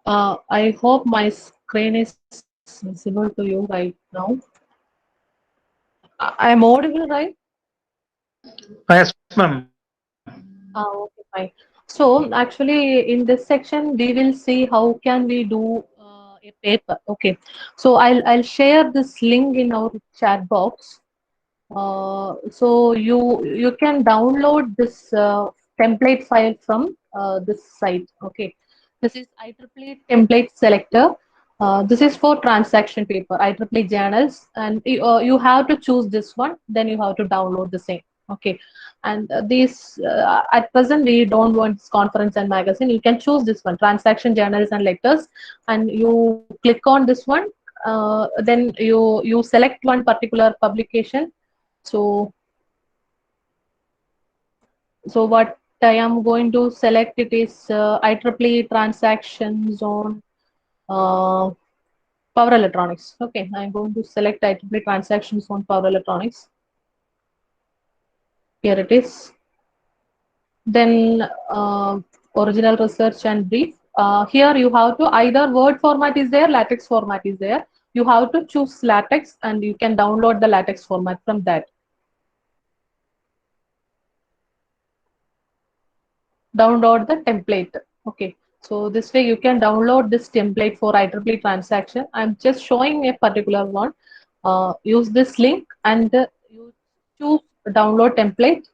I hope my screen is visible to you right now. I'm audible, right? Yes, ma'am. Okay, fine. So actually, in this section, we will see how can we do a paper. Okay. So I'll share this link in our chat box. So you can download this template file from this site. Okay, this is IEEE template selector. This is for transaction paper, IEEE journals, and you have to choose this one. Then you have to download the same. Okay, and these at present we don't want this conference and magazine. You can choose this one, transaction journals and letters, and you click on this one. Then you select one particular publication. So, so what I am going to select it is IEEE transactions on uh, power electronics. Okay, I'm going to select IEEE transactions on power electronics. Here it is. Then original research and brief. Here you have to either Word format is there, LaTeX format is there. You have to choose LaTeX and you can download the LaTeX format from that. Download the template. Okay, so this way you can download this template for IEEE transaction. I'm just showing a particular one. Use this link and you choose download template.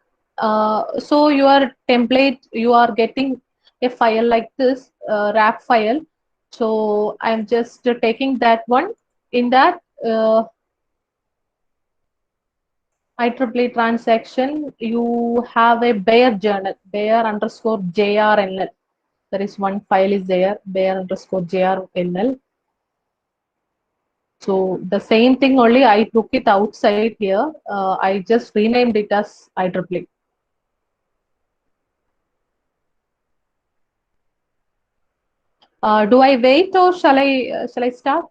So your template, you are getting a file like this, wrap file. So I'm just taking that one. In that IEEE transaction, you have a Bayer journal, Bayer underscore JRNL. There is one file is there, Bayer underscore JRNL. So the same thing only I took it outside here. I just renamed it as IEEE. Do I wait or shall I start?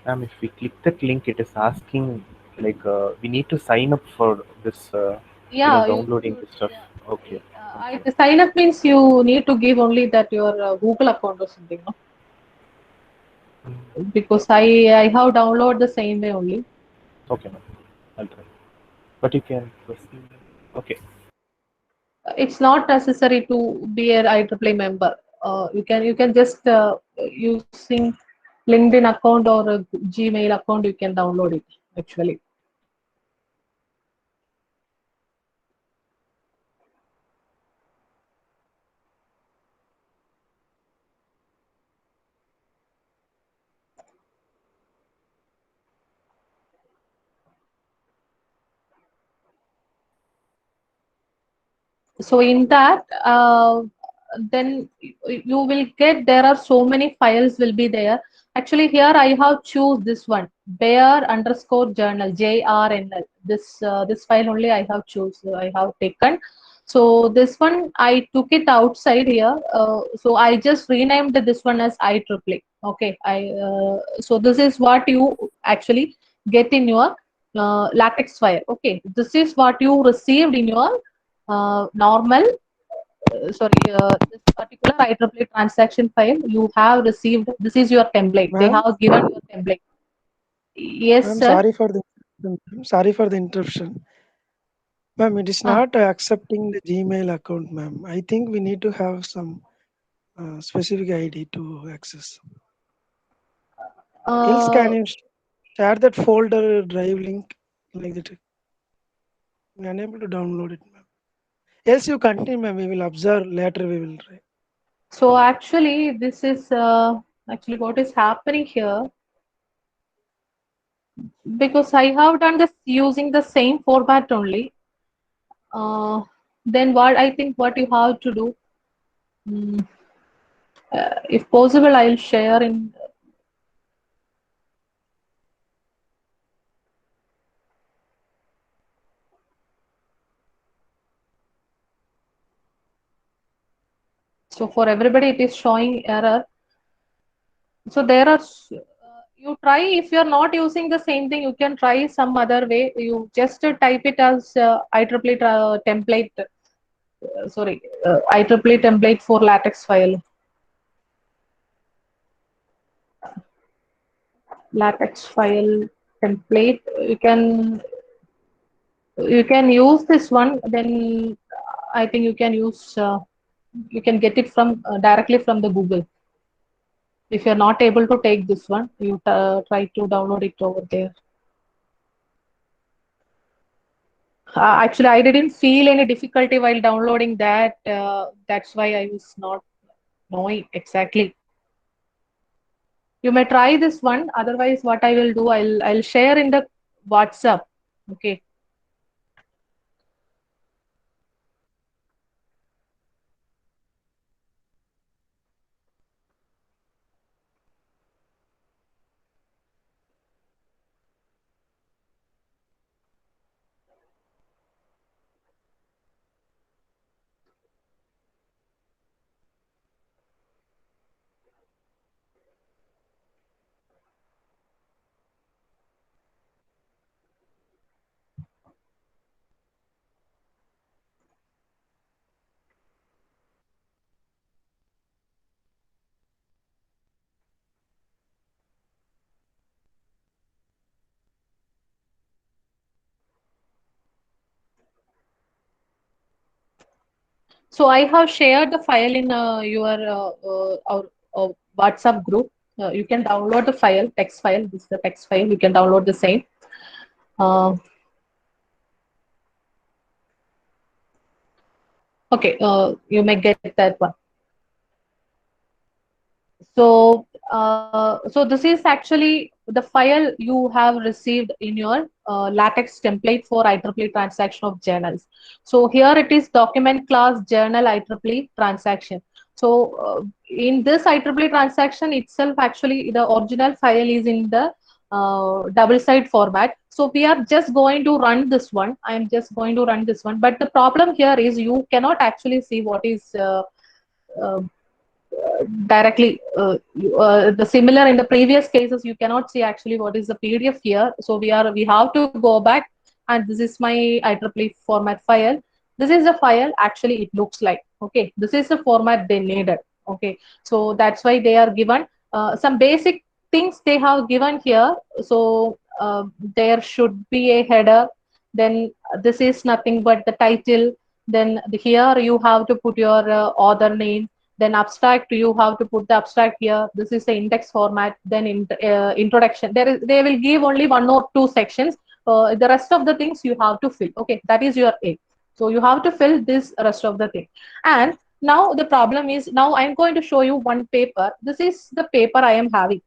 Ma'am, if we click that link, it is asking like we need to sign up for this, Yeah, downloading this stuff. Okay, I okay, sign up means you need to give only that your Google account or something, no? Because I have downloaded the same way only. okay, ma'am. I'll try. But you can proceed. Okay, It's not necessary to be an IEEE member. You can just using LinkedIn account or a Gmail account you can download it actually. So in that then you will get there are so many files will be there. Actually here I have choose this one Bayer underscore journal JRNL. This file only I have choose I have taken. So this one I took it outside here. So I just renamed this one as IEEE. Okay, I so this is what you actually get in your latex file. Okay, this is what you received in your normal, sorry, this particular IEEE transaction file you have received. This is your template. They Ma'am, have given your template. Yes, ma'am, sir. sorry for the interruption. Ma'am, it is Uh, not accepting the Gmail account, ma'am. I think we need to have some specific ID to access. Else, uh, can you share that folder drive link like that? We are unable to download it, ma'am. Else, you continue, ma'am. We will observe later. We will try. so actually, this is actually what is happening here because I have done this using the same format only. Uh, then what I think what you have to do, mm, if possible, I'll share in. So for everybody, it is showing error. So there are you try. If you're not using the same thing, you can try some other way. You just type it as IEEE template. Sorry, IEEE template for latex file. Latex file template. You can use this one. Then I think you can use. You can get it from directly from the Google. If you're not able to take this one, you try to download it over there. Actually, I didn't feel any difficulty while downloading that. That's why I was not knowing exactly. You may try this one. Otherwise, what I will do, I'll share in the WhatsApp. Okay. So I have shared the file in your our WhatsApp group. You can download the file, text file. This is the text file. You can download the same. Uh, okay, you may get that one. So this is actually the file you have received in your LaTeX template for IEEE transaction of journals. So here it is document class journal IEEE transaction. So in this IEEE transaction itself, actually the original file is in the double side format. So we are just going to run this one. I am just going to run this one. But the problem here is you cannot actually see what is uh, directly the similar in the previous cases. You cannot see actually what is the PDF here. So we have to go back, and this is my IEEE format file. This is the file actually it looks like. Okay, this is the format they needed. Okay, so that's why they are given some basic things they have given here. So there should be a header. Then this is nothing but the title. Then here you have to put your author name. Then abstract, you have to put the abstract here. This is the index format. Then introduction, they will give only one or two sections. The rest of the things you have to fill. Okay, that is your aim. So you have to fill this rest of the thing. And now the problem is, now I'm going to show you one paper. This is the paper I am having.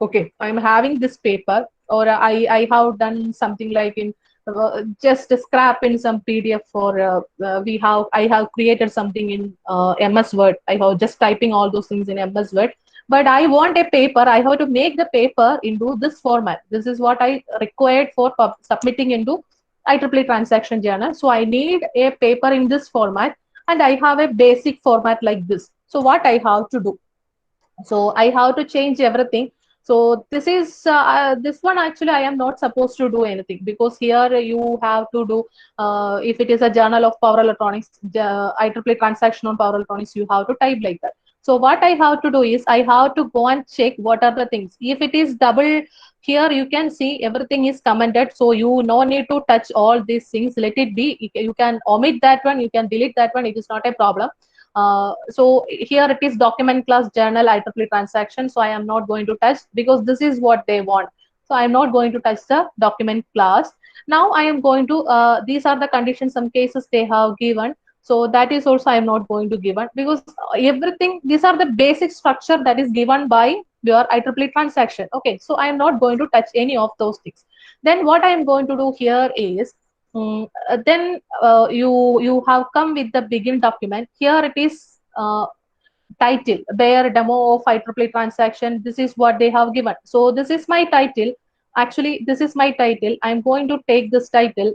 Okay, I'm having this paper, or I have done something like in just a scrap in some PDF for I have created something in MS Word. I have just typing all those things in MS Word. But I want a paper. I have to make the paper into this format. This is what I required for submitting into IEEE transaction journal. So I need a paper in this format, and I have a basic format like this. So what I have to do, so I have to change everything. So this one actually I am not supposed to do anything, because here you have to do if it is a journal of power electronics, IEEE transaction on power electronics, you have to type like that. So what I have to do is I have to go and check what are the things. If it is double, here you can see everything is commented, so you no need to touch all these things. Let it be. You can omit that one, you can delete that one, it is not a problem. So here it is document class journal IEEE transaction. So I am not going to touch, because this is what they want. So I am not going to touch the document class. Now I am going to, these are the conditions, some cases they have given. So that is also I am not going to give it, because everything, these are the basic structure that is given by your IEEE transaction. Okay, so I am not going to touch any of those things. Then what I am going to do here is, then you have come with the begin document. Here it is title, their demo of IEEE transaction. This is what they have given. So this is my title. Actually, this is my title. I'm going to take this title.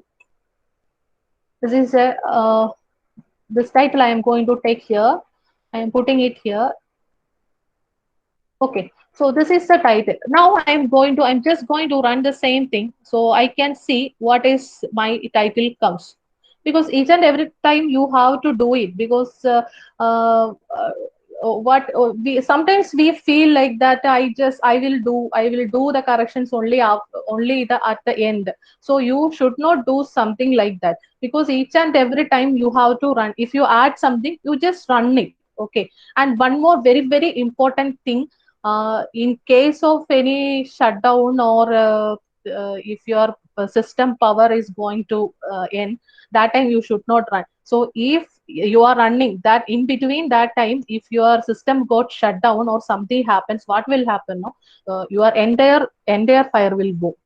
This is a this title I am going to take here. I am putting it here. Okay, so this is the title. Now I'm just going to run the same thing so I can see what is my title comes. Because each and every time you have to do it because uh, uh, what we sometimes we feel like that I will do the corrections only only at the end. So you should not do something like that because each and every time you have to run. If you add something, you just run it. Okay, and one more very important thing, in case of any shutdown or if your system power is going to end, that time you should not run. So if you are running that in between that time, if your system got shut down or something happens, what will happen? No, your entire file will go.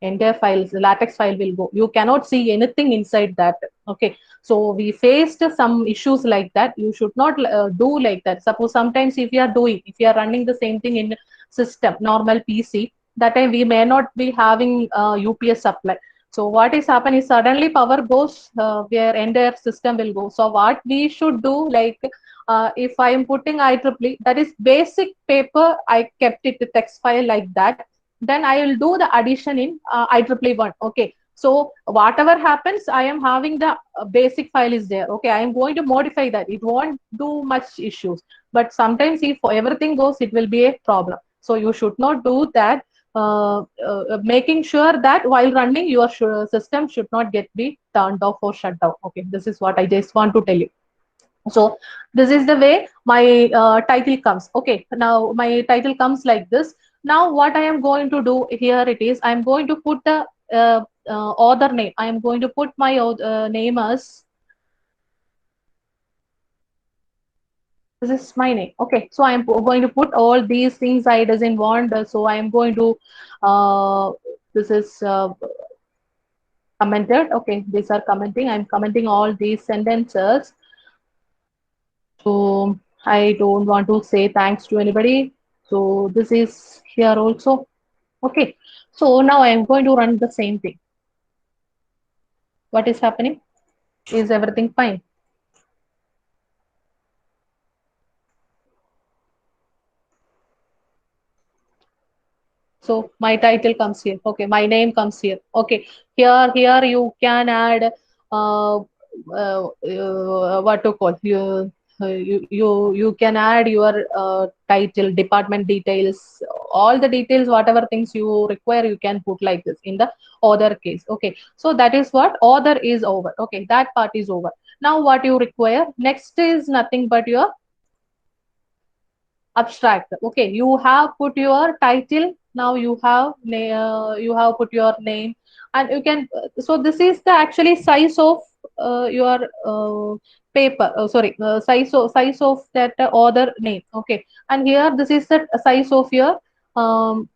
Entire files, latex file will go. You cannot see anything inside that. Okay, so we faced some issues like that. You should not do like that. Suppose sometimes if you are running the same thing in system normal PC, that time we may not be having UPS supply. So what is happen is suddenly power goes, where entire system will go. So what we should do, like if I am putting IEEE, that is basic paper, I kept it the text file like that. Then I will do the addition in IEEE one. Okay, so whatever happens, I am having the basic file is there. Okay, I am going to modify that. It won't do much issues. But sometimes if everything goes, it will be a problem. So you should not do that. Making sure that while running, your system should not get be turned off or shut down. Okay, this is what I just want to tell you. So this is the way my title comes. Okay, now my title comes like this. Now what I am going to do here, it is I am going to put the author name. I am going to put my name as, this is my name. Okay, so I am going to put all these things I doesn't want. So I am going to uh, this is commented. Okay, these are commenting. I'm commenting all these sentences. So I don't want to say thanks to anybody. So this is here also. Okay. So now I am going to run the same thing. What is happening? Is everything fine? So my title comes here. Okay, my name comes here. Okay, here you can add what to call you. You can add your title, department details, all the details, whatever things you require, you can put like this in the other case. Okay, so that is what other is over. Okay, that part is over. Now what you require next is nothing but your abstract. Okay, you have put your title. Now you have put your name, and you can so this is the actually size of your paper. Sorry, size of that author name. Okay, and here this is the size of your um,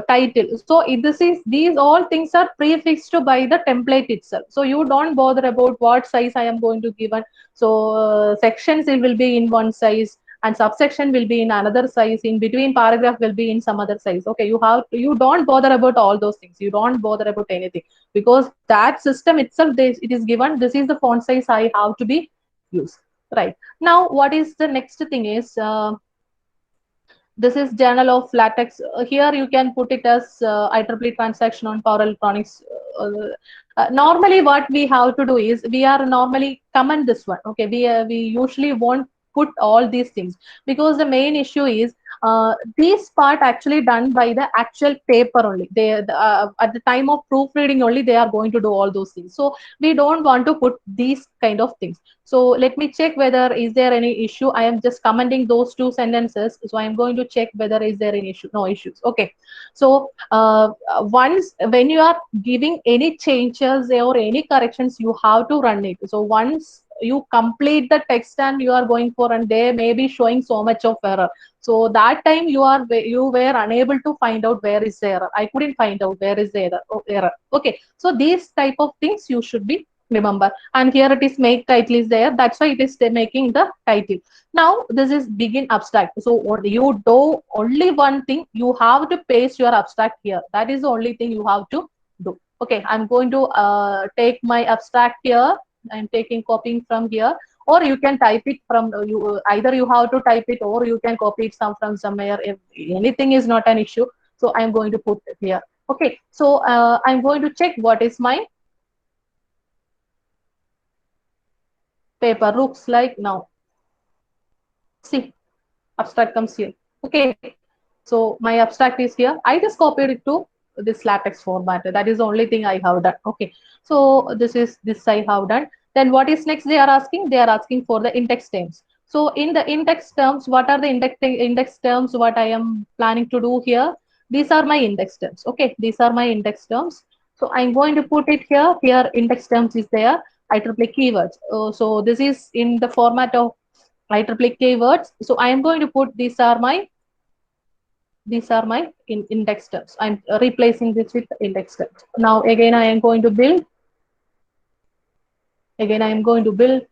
title. So this is these all things are prefixed by the template itself. So you don't bother about what size I am going to give. So sections it will be in one size, and subsection will be in another size, in between paragraph will be in some other size. Okay, you don't bother about all those things, you don't bother about anything, because that system itself, it is given this is the font size I have to be used. Right, now what is the next thing is, this is journal of latex. Here you can put it as IEEE transaction on power electronics. Normally what we have to do is we are normally comment this one. Okay, we usually won't put all these things, because the main issue is this part actually done by the actual paper only. They at the time of proofreading only they are going to do all those things. So we don't want to put these kind of things. So let me check whether is there any issue. I am just commenting those two sentences. So I am going to check whether is there any issue. No issues. Okay. So once when you are giving any changes or any corrections, you have to run it. So once you complete the text and you are going for, and they may be showing so much of error. So that time you were unable to find out where is the error. I couldn't find out where is the error. Okay. So these type of things you should be remember. And here it is make title is there, that's why it is making the title. Now this is begin abstract. So what you do, only one thing, you have to paste your abstract here. That is the only thing you have to do. Okay, I'm going to take my abstract here. I'm taking copying from here. or you can type it from either you have to type it or you can copy it from somewhere. If anything is not an issue, so I'm going to put it here. Okay, so I'm going to check what is my paper looks like now. See, abstract comes here. Okay, so my abstract is here. I just copied it to this latex format. That is the only thing I have done. Okay, so this I have done. Then what is next? They are asking. They are asking for the index terms. So in the index terms, what are the index terms? What I am planning to do here? These are my index terms. Okay, these are my index terms. So I'm going to put it here. Here index terms is there. IEEE keywords. So this is in the format of IEEE keywords. So I am going to put these are my index terms. I'm replacing this with index terms. Now again I am going to build. Again I am going to build.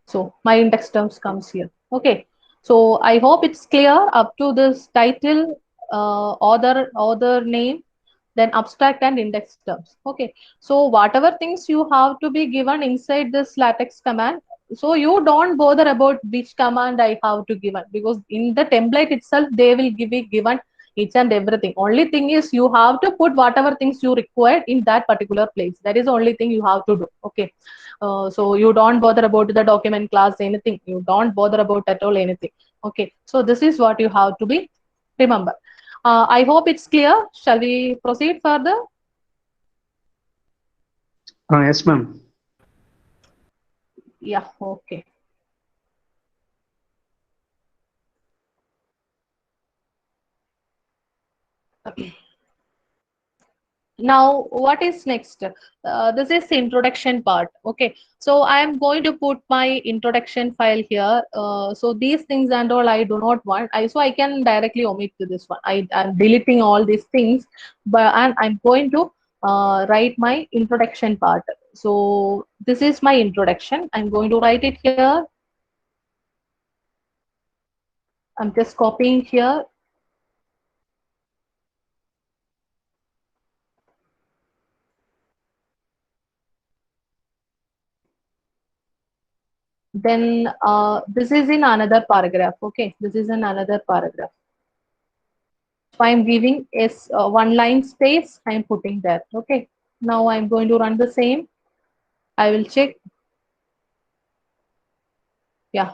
So my index terms comes here. Okay. So I hope it's clear up to this title, author name, then abstract and index terms. Okay, so whatever things you have to be given inside this latex command, so you don't bother about which command I have to given, because in the template itself they will be given each and everything. Only thing is you have to put whatever things you require in that particular place. That is the only thing you have to do. Okay, so you don't bother about the document class, anything, you don't bother about at all anything. Okay, so this is what you have to be remember. I hope it's clear. Shall we proceed further? Yes, ma'am. Yeah, okay. Now, what is next? This is introduction part. Okay, so I am going to put my introduction file here. So these things and all I do not want. So I can directly omit to this one. I'm deleting all these things, but and I'm going to write my introduction part. So this is my introduction. I'm going to write it here. I'm just copying here. Then this is in another paragraph. Okay, this is in another paragraph. So I'm giving is one line space. I'm putting that. Okay, now I'm going to run the same. I will check. Yeah,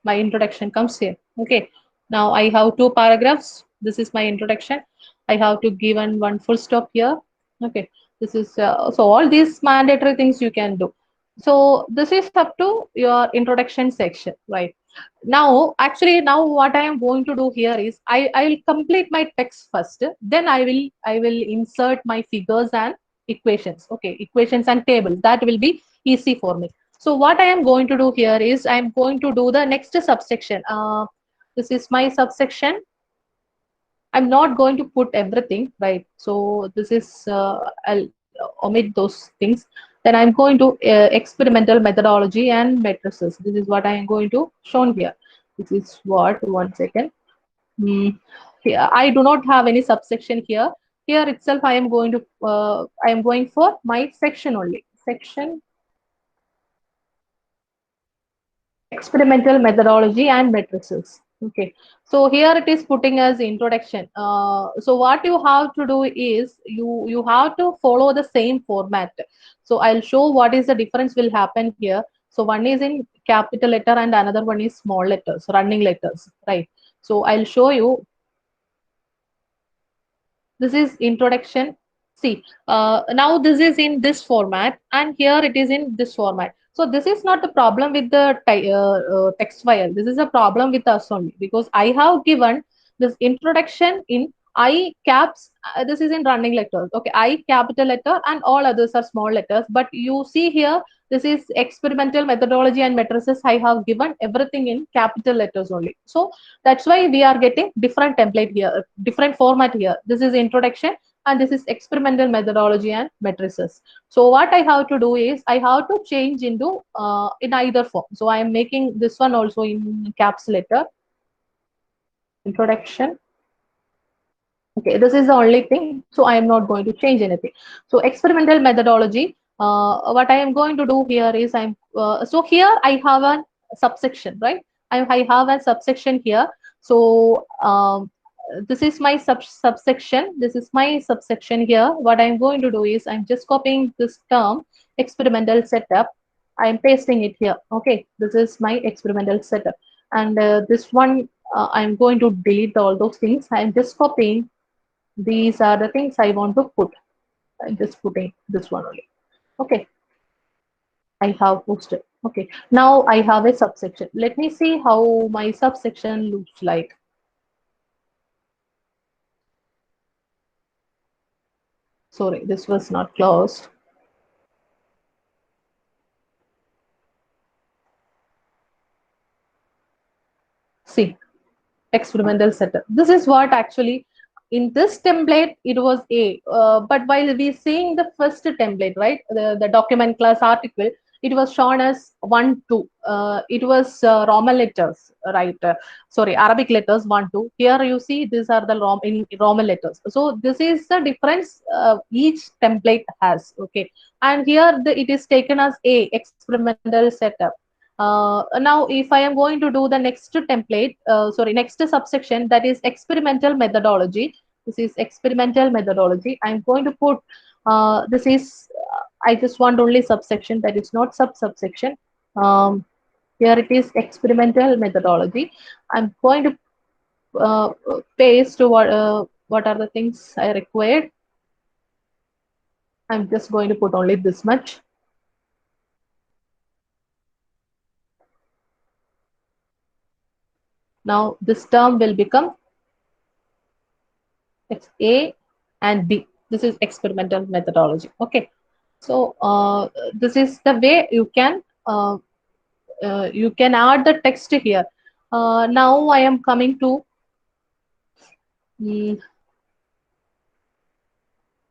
my introduction comes here. Okay, now I have two paragraphs. This is my introduction. I have to give one full stop here. Okay, this is so all these mandatory things you can do. So this is up to your introduction section, right? Now, actually, now what I am going to do here is I will complete my text first. Then I will insert my figures and equations. Okay, equations and tables. That will be easy for me. So what I am going to do here is I am going to do the next subsection. This is my subsection. I'm not going to put everything, right? So this is I'll omit those things. Then I'm going to experimental methodology and matrices. This is what I am going to shown here. This is what, one second. Here I do not have any subsection here. Here itself I am going to I am going for my section only. Section experimental methodology and matrices. Okay, so here it is putting as introduction. So what you have to do is you have to follow the same format. So I'll show what is the difference will happen here. So one is in capital letter and another one is small letters, running letters, right? So I'll show you. This is introduction. See, now this is in this format and here it is in this format. So this is not the problem with the text file. This is a problem with us only, because I have given this introduction in I caps. This is in running letters. Okay, I capital letter and all others are small letters. But you see here, this is experimental methodology and matrices. I have given everything in capital letters only. So that's why we are getting different template here, different format here. This is introduction and this is experimental methodology and matrices. So what I have to do is I have to change into in either form. So I am making this one also in caps letter, introduction. Okay, this is the only thing. So I am not going to change anything. So experimental methodology, what I am going to do here is so here I have a subsection, right? I have a subsection here. So this is my subsection. This is my subsection here. What I'm going to do is I'm just copying this term experimental setup. I'm pasting it here. Okay, this is my experimental setup, and this one I'm going to delete all those things. I'm just copying. These are the things I want to put. I'm just putting this one only. Okay, I have posted. Okay, now I have a subsection. Let me see how my subsection looks like. Sorry, this was not closed. See, experimental setup. This is what actually in this template it was A, but while we seeing the first template, right, the document class article, it was shown as 1 2. It was Roman letters, right? Sorry, Arabic letters 1 2. Here you see these are the Roman letters. So this is the difference each template has. Okay, and here it is taken as A, experimental setup. Now, if I am going to do the next template, sorry, next subsection, that is experimental methodology. This is experimental methodology. I'm going to put, this is, I just want only subsection, that is not subsection. Here it is experimental methodology. I'm going to paste what are the things I required. I'm just going to put only this much. Now this term will become A and B. This is experimental methodology. Okay. So this is the way you can add the text here. Now I am coming to mm,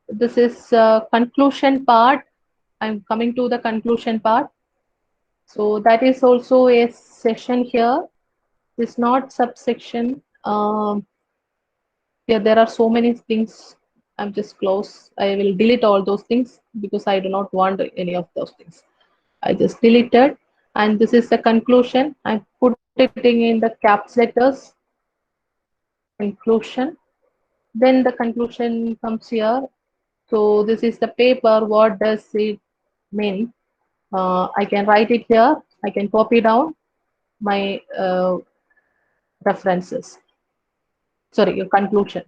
this is conclusion part. I'm coming to the conclusion part. So that is also a session here. It's not subsection. Yeah, there are so many things. I'm just close. I will delete all those things because I do not want any of those things. I just deleted, and this is the conclusion. I'm putting in the caps letters. Conclusion. Then the conclusion comes here. So this is the paper. What does it mean? I can write it here. I can copy down my references. Sorry, your conclusion.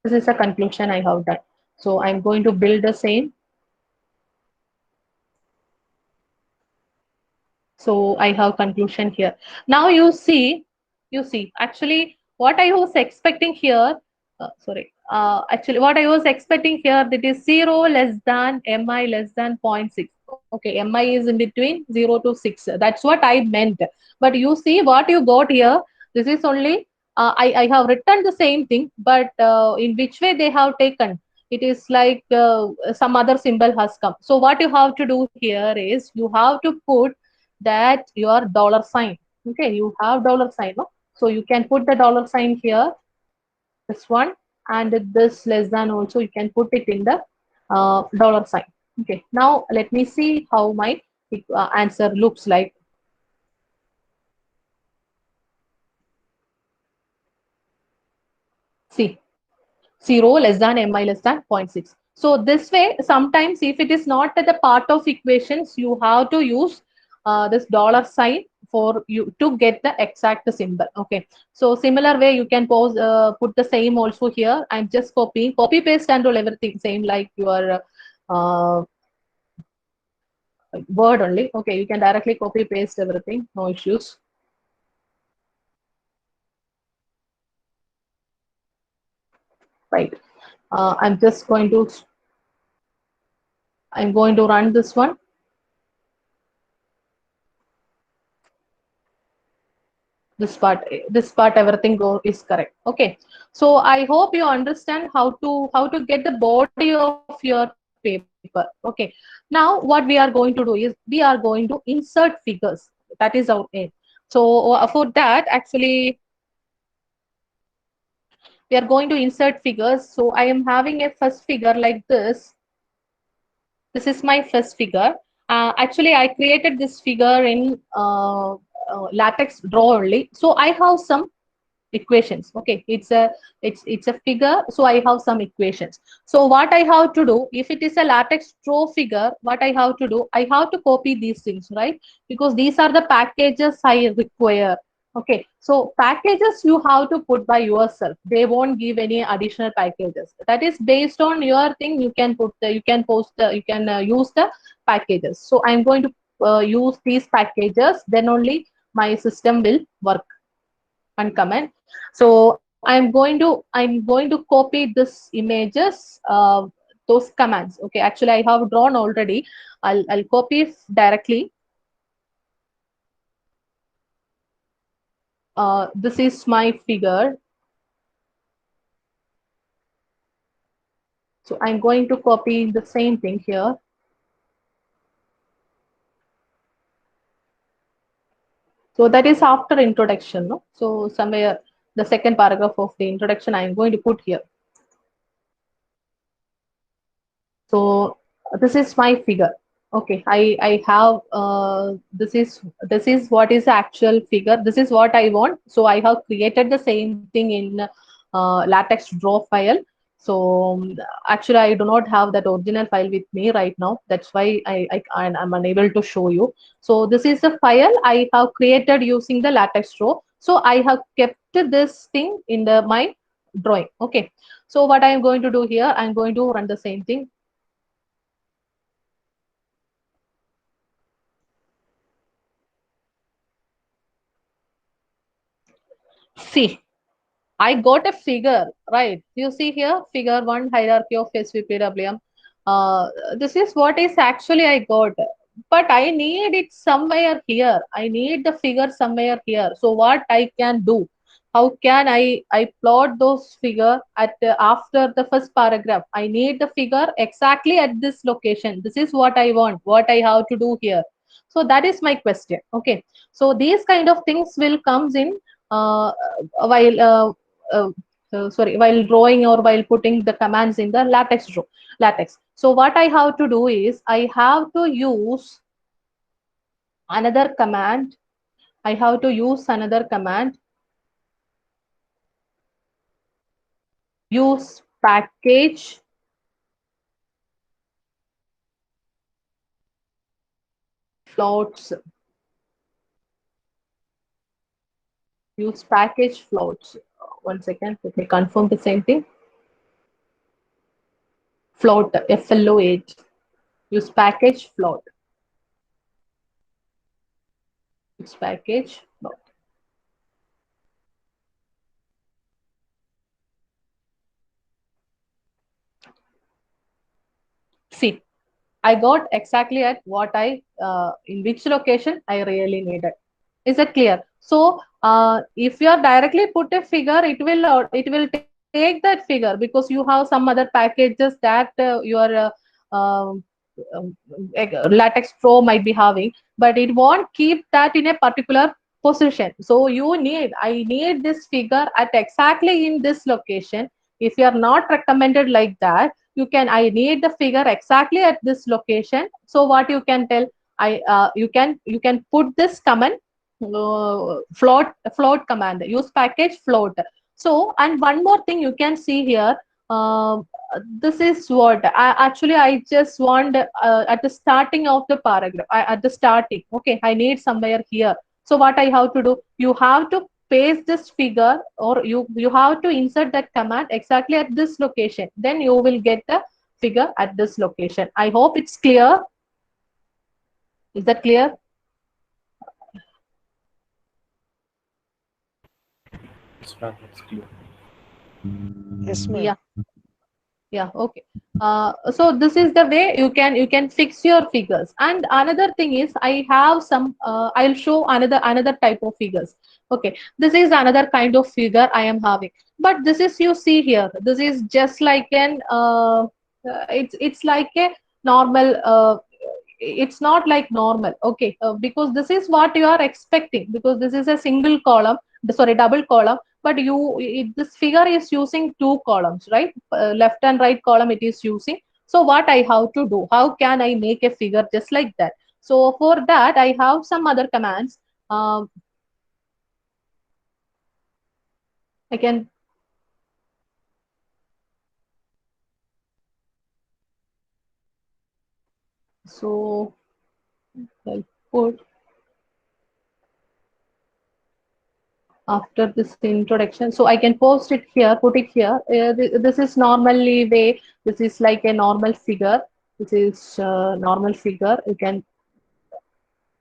This is a conclusion I have done. So I'm going to build the same. So I have conclusion here. Now you see, actually what I was expecting here, actually what I was expecting here, that is 0 less than mi less than 0.6. Okay, mi is in between 0 to 6. That's what I meant. But you see what you got here, this is only, I have written the same thing, but in which way they have taken. It is like some other symbol has come. So what you have to do here is you have to put that your dollar sign. Okay, you have dollar sign, no? So you can put the dollar sign here, this one, and this less than also you can put it in the dollar sign. Okay, now let me see how my answer looks like. See, 0 less than mi less than 0.6. So this way, sometimes if it is not at the part of equations, you have to use this dollar sign for you to get the exact symbol. Okay. So similar way, you can put the same also here. I'm just copy paste and all everything same like your word only. Okay, you can directly copy paste everything, no issues. Right. I'm going to run this one. This part everything is correct. Okay, so I hope you understand how to get the body of your paper. Okay, now what we are going to do is we are going to insert figures. That is our aim. So for that, actually we are going to insert figures. So I am having a first figure like this. This is my first figure. Actually, I created this figure in latex draw only. So I have some equations. Okay, it's a figure, so I have some equations. So what I have to do, if it is a latex draw figure, what I have to do, I have to copy these things, right? Because these are the packages I require. Okay, so packages you have to put by yourself. They won't give any additional packages. That is based on your thing. You can put the, you can post the, you can use the packages. So I'm going to use these packages, then only my system will work and comment. So I'm going to copy this images, those commands. Okay, actually I have drawn already. I'll copy directly. This is my figure. So I'm going to copy the same thing here. So that is after introduction, no? So somewhere the second paragraph of the introduction I'm going to put here. So this is my figure. Okay, I have this is what is the actual figure. This is what I want. So I have created the same thing in latex draw file. So actually I do not have that original file with me right now. That's why I'm unable to show you. So this is the file I have created using the latex draw. So I have kept this thing in the my drawing. Okay, so what I am going to do here, I'm going to run the same thing. See, I got a figure, right? You see here, figure one, hierarchy of SVPWM. This is what is actually I got, but I need it somewhere here. I need the figure somewhere here. So what I can do? How can I plot those figure at after the first paragraph? I need the figure exactly at this location. This is what I want. What I have to do here. So that is my question. Okay. So these kind of things will comes in uh, while uh, sorry, while drawing or while putting the commands in the latex. So what I have to do is I have to use another command. I have to use another command. Use package floats. Use package floats. One second, let me confirm the same thing. Float, FLOAT. Use package float. Use package float. See, I got exactly at what I in which location I really needed. Is that clear? So if you are directly put a figure, it will take that figure because you have some other packages that your um, um, latex pro might be having, but it won't keep that in a particular position. So I need this figure at exactly in this location. If you are not recommended like that, you can, I need the figure exactly at this location. So what you can tell, you can put this command, float command, use package float. So, and one more thing you can see here, this is what I just want at the starting of the paragraph, at the starting. Okay, I need somewhere here. So what I have to do, you have to paste this figure, or you have to insert that command exactly at this location, then you will get the figure at this location. I hope it's clear. Is that clear? It's clear. Yes, ma'am. Yeah. Yeah, okay. So this is the way you can fix your figures. And another thing is, I have some I'll show another type of figures. Okay, this is another kind of figure I am having. But this is, you see here, this is just like an it's like a normal it's not like normal. Okay, because this is what you are expecting, because this is a single column, sorry, double column, but this figure is using two columns, right? Left and right column it is using So what I have to do? How can I make a figure just like that? So for that, I have some other commands. Um, I can so I'll put after this introduction, so I can post it here, put it here. This is normally way. This is like a normal figure. This is normal figure. You can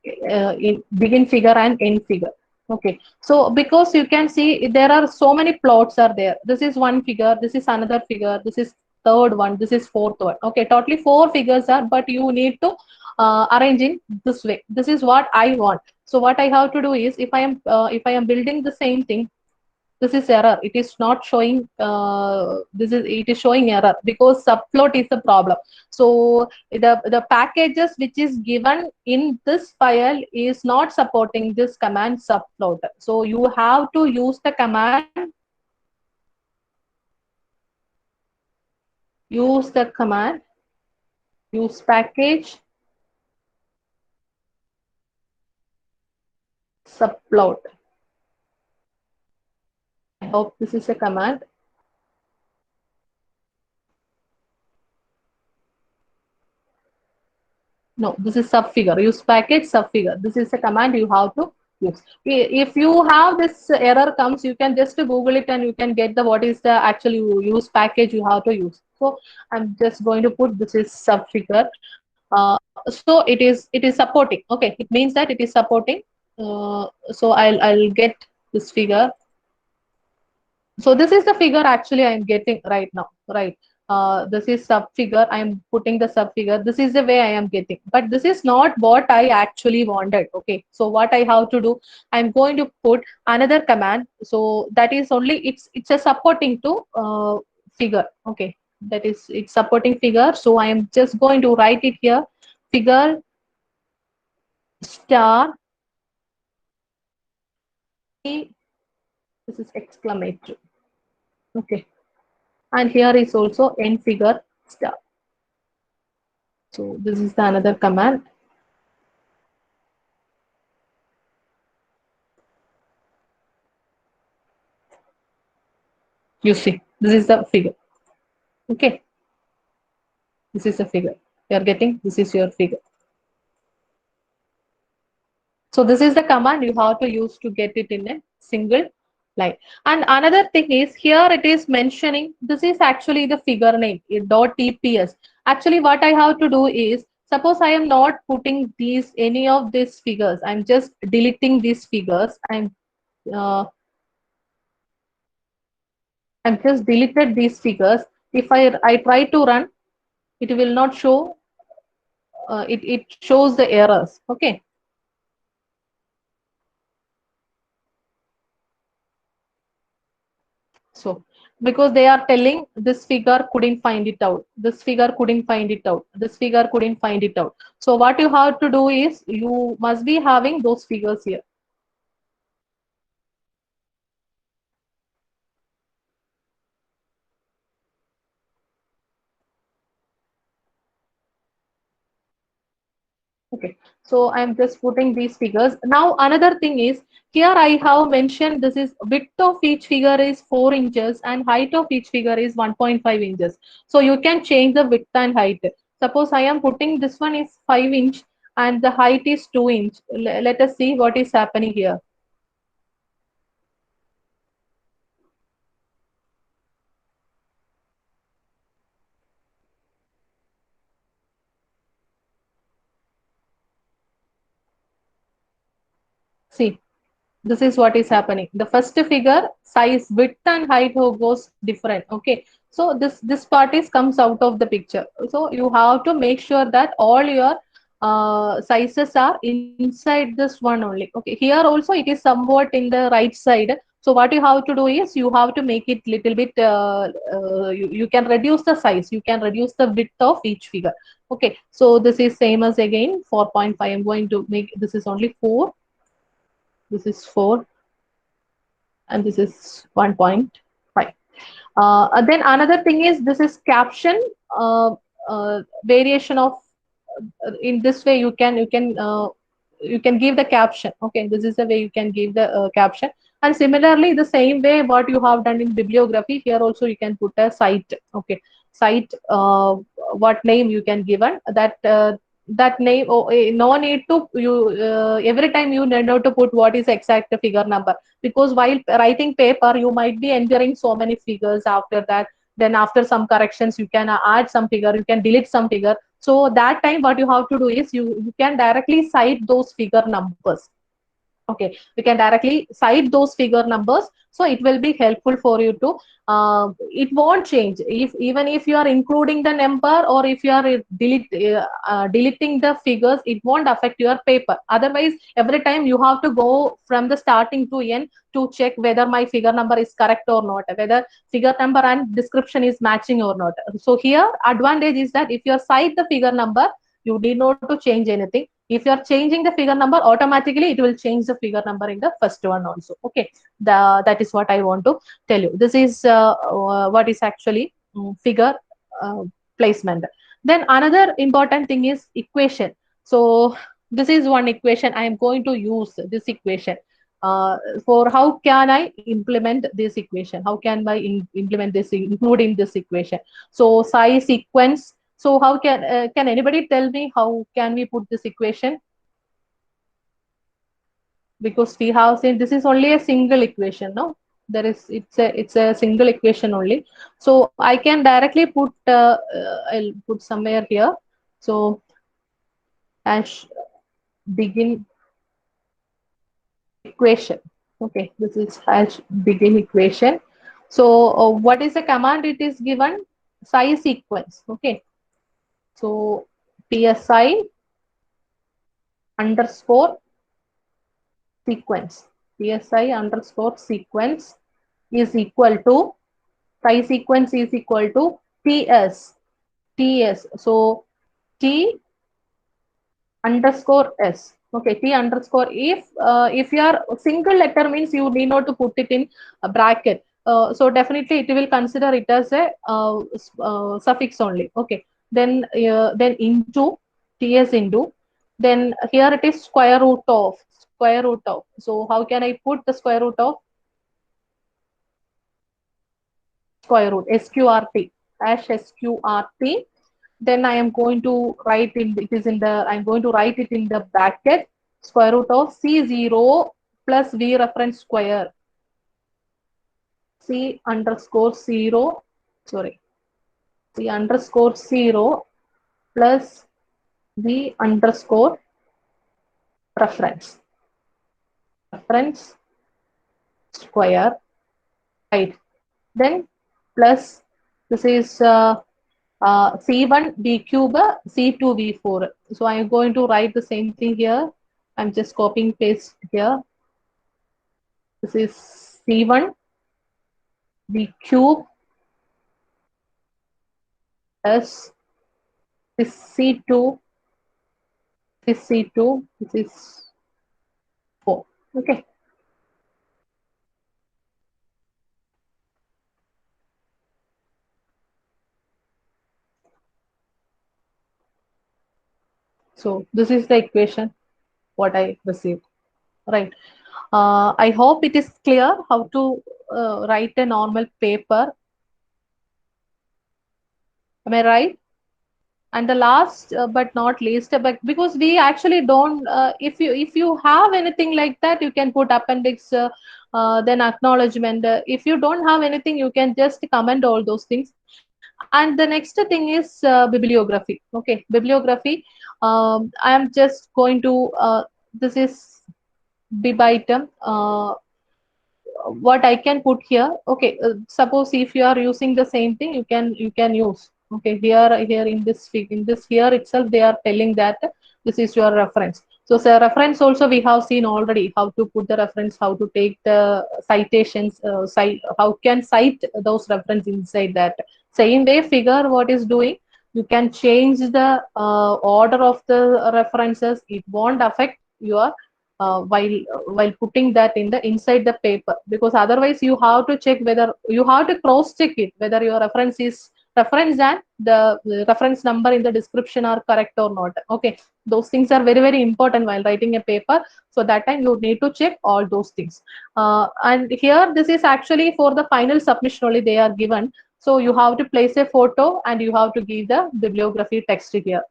in begin figure and end figure. Okay, so because you can see there are so many plots are there. This is one figure, this is another figure, this is third one, this is fourth one. Okay, totally four figures are, but you need to arrange in this way. This is what I want. So what I have to do is, if I am building the same thing, this is error. It is not showing, it is showing error because subplot is the problem. So the packages which is given in this file is not supporting this command subplot. So you have to use the command, use the command, use package subplot. I hope this is a command. No, this is subfigure. Use package subfigure. This is a command you have to use. If you have this error comes, you can just Google it and you can get the what is the actually use package you have to use. So I'm just going to put this is subfigure. So it is supporting. Okay, it means that it is supporting. So I'll get this figure. So this is the figure actually I'm getting right now, right? This is sub figure. I'm putting the sub figure. This is the way I am getting, but this is not what I actually wanted. Okay, so what I have to do, I'm going to put another command. So that is only it's a supporting to figure. Okay, that is it's supporting figure. So I am just going to write it here. Figure star. This is exclamatory. Okay, and here is also end figure star. So this is the another command. You see, this is the figure. Okay, this is the figure. You are getting, this is your figure. So this is the command you have to use to get it in a single line. And another thing is here it is mentioning this is actually the figure name .tps. Actually, what I have to do is suppose I am not putting these any of these figures. I'm just deleting these figures. Uh, I'm just deleted these figures. If I try to run, it will not show. It shows the errors. Okay. So because they are telling this figure couldn't find it out, this figure couldn't find it out, this figure couldn't find it out. So what you have to do is you must be having those figures here. Okay, so I'm just putting these figures. Now another thing is here I have mentioned this is width of each figure is 4 inches and height of each figure is 1.5 inches. So you can change the width and height. Suppose I am putting this one is 5 inch and the height is 2 inch. Let us see what is happening here. See, this is what is happening. The first figure size, width and height goes different. Okay, so this part is comes out of the picture. So you have to make sure that all your sizes are inside this one only. Okay, here also it is somewhat in the right side. So what you have to do is you have to make it little bit. You can reduce the size. You can reduce the width of each figure. Okay, so this is same as again 4.5. I'm going to make this is only 4. This is 4 and this is 1.5. Then another thing is this is caption. variation of in this way you can give the caption. Okay, this is the way you can give the caption. And similarly, the same way what you have done in bibliography, here also you can put a site. Okay, site, what name you can given that that name. Oh, no need to you every time you need to put what is exact figure number, because while writing paper you might be entering so many figures. After that, then after some corrections you can add some figure, you can delete some figure. So that time what you have to do is you can directly cite those figure numbers. Okay, we can directly cite those figure numbers, so it will be helpful for you to it won't change if even if you are including the number, or if you are deleting the figures, it won't affect your paper. Otherwise, every time you have to go from the starting to end to check whether my figure number is correct or not, whether figure number and description is matching or not. So here advantage is that if you cite the figure number, you need not to change anything. If you are changing the figure number, automatically it will change the figure number in the first one also. Okay, that is what I want to tell you. This is what is actually figure uh, placement. Then another important thing is equation. So this is one equation. I am going to use this equation for how can I implement this equation, how can I implement this, including this equation. So size sequence. So how can anybody tell me how can we put this equation? Because we have seen this is only a single equation, no? There is it's a single equation only. So I can directly put I'll put somewhere here. So as begin equation. Okay, this is hash begin equation. So what is the command? It is given size sequence. Okay, so psi underscore sequence. Psi underscore sequence is equal to size sequence is equal to ts. So t underscore s. Okay, t underscore. If you are single letter means you need not to put it in a bracket. So definitely it will consider it as a suffix only. Okay, then into ts into, then here it is square root of square root of. So how can I put the square root of square root sqrt dash sqrt? Then I am going to write it is in the, I'm going to write it in the bracket, square root of C0 plus V reference square, C underscore 0, sorry, C underscore 0 plus V underscore reference, reference square, right? Then plus this is C1 B cube, C2 B4. So I am going to write the same thing here. I'm just copying paste here. This is C1 B cube plus this C2, this C2, this is 4. Okay. So this is the equation what I received. Right. I hope it is clear how to write a normal paper. Am I right? And the last but not least, but because we actually don't, if you have anything like that, you can put appendix, then acknowledgement. If you don't have anything, you can just comment all those things. And the next thing is bibliography. Okay, bibliography. I am just going to this is bib item. What I can put here. Okay, suppose if you are using the same thing, you can use. Okay, here in this here itself they are telling that this is your reference. So reference also we have seen already how to put the reference, how to take the citations, how can cite those reference inside that. Same way figure what is doing, you can change the order of the references. It won't affect your while putting that in the inside the paper, because otherwise you have to check whether you have to cross check it whether your reference is reference and the reference number in the description are correct or not. Okay, those things are very, very important while writing a paper. So that time you need to check all those things. And here, this is actually for the final submission only they are given. So you have to place a photo and you have to give the bibliography text here.